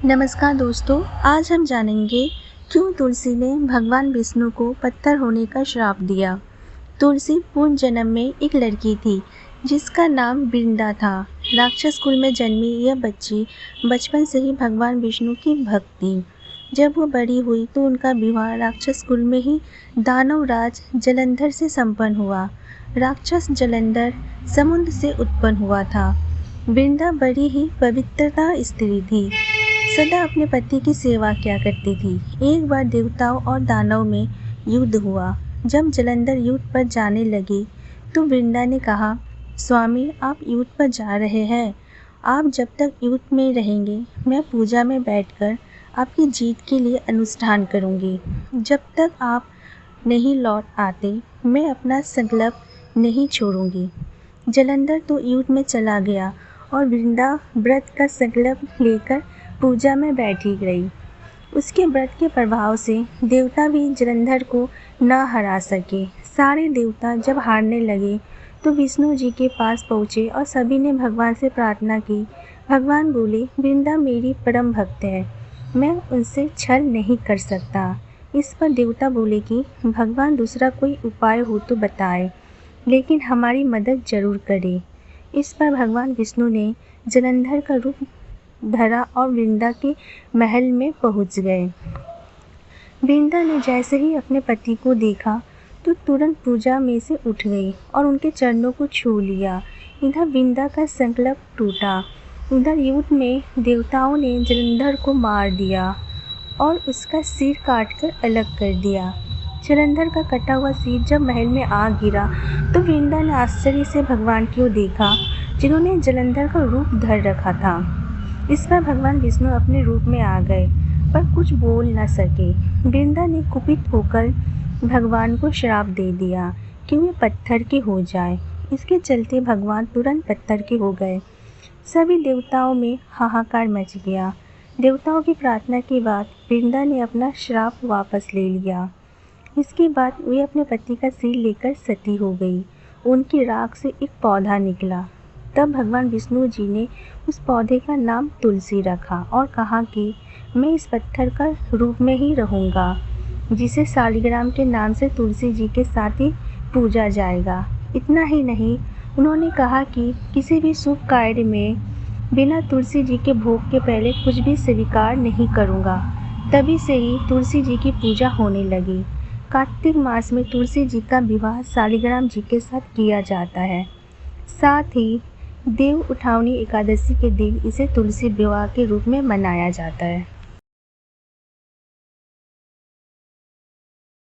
नमस्कार दोस्तों, आज हम जानेंगे क्यों तुलसी ने भगवान विष्णु को पत्थर होने का श्राप दिया। तुलसी पूर्व जन्म में एक लड़की थी जिसका नाम वृंदा था। राक्षस कुल में जन्मी यह बच्ची बचपन से ही भगवान विष्णु की भक्त थी। जब वो बड़ी हुई तो उनका विवाह राक्षस कुल में ही दानव राज जलंधर से संपन्न हुआ। राक्षस जलंधर समुद्र से उत्पन्न हुआ था। वृंदा बड़ी ही पवित्रता स्त्री थी, सदा अपने पति की सेवा किया करती थी। एक बार देवताओं और दानव में युद्ध हुआ। जब जलंधर युद्ध पर जाने लगे तो वृंदा ने कहा, स्वामी आप युद्ध पर जा रहे हैं, आप जब तक युद्ध में रहेंगे मैं पूजा में बैठकर आपकी जीत के लिए अनुष्ठान करूंगी। जब तक आप नहीं लौट आते मैं अपना संकल्प नहीं छोड़ूंगी। जलंधर तो युद्ध में चला गया और वृंदा व्रत का संकल्प लेकर पूजा में बैठी गई। उसके व्रत के प्रभाव से देवता भी जलंधर को न हरा सके। सारे देवता जब हारने लगे तो विष्णु जी के पास पहुँचे और सभी ने भगवान से प्रार्थना की। भगवान बोले, वृंदा मेरी परम भक्त है, मैं उनसे छल नहीं कर सकता। इस पर देवता बोले कि भगवान दूसरा कोई उपाय हो तो बताए, लेकिन हमारी मदद जरूर करे। इस पर भगवान विष्णु ने जलंधर का रूप धरा और वृंदा के महल में पहुंच गए। वृंदा ने जैसे ही अपने पति को देखा तो तुरंत पूजा में से उठ गई और उनके चरणों को छू लिया। इधर वृंदा का संकल्प टूटा। उधर युद्ध में देवताओं ने जलंधर को मार दिया और उसका सिर काटकर अलग कर दिया। जलंधर का कटा हुआ सिर जब महल में आ गिरा तो वृंदा ने आश्चर्य से भगवान की ओर देखा, जिन्होंने जलंधर का रूप धर रखा था। इस पर भगवान विष्णु अपने रूप में आ गए पर कुछ बोल न सके। वृंदा ने कुपित होकर भगवान को श्राप दे दिया कि वे पत्थर के हो जाए। इसके चलते भगवान तुरंत पत्थर के हो गए। सभी देवताओं में हाहाकार मच गया। देवताओं की प्रार्थना के बाद वृंदा ने अपना श्राप वापस ले लिया। इसके बाद वे अपने पति का सिर लेकर सती हो गई। उनकी राख से एक पौधा निकला। तब भगवान विष्णु जी ने उस पौधे का नाम तुलसी रखा और कहा कि मैं इस पत्थर का रूप में ही रहूँगा, जिसे शालिग्राम के नाम से तुलसी जी के साथ ही पूजा जाएगा। इतना ही नहीं, उन्होंने कहा कि किसी भी शुभ कार्य में बिना तुलसी जी के भोग के पहले कुछ भी स्वीकार नहीं करूँगा। तभी से ही तुलसी जी की पूजा होने लगी। कार्तिक मास में तुलसी जी का विवाह शालिग्राम जी के साथ किया जाता है। साथ ही देव उठावनी एकादशी के दिन इसे तुलसी विवाह के रूप में मनाया जाता है।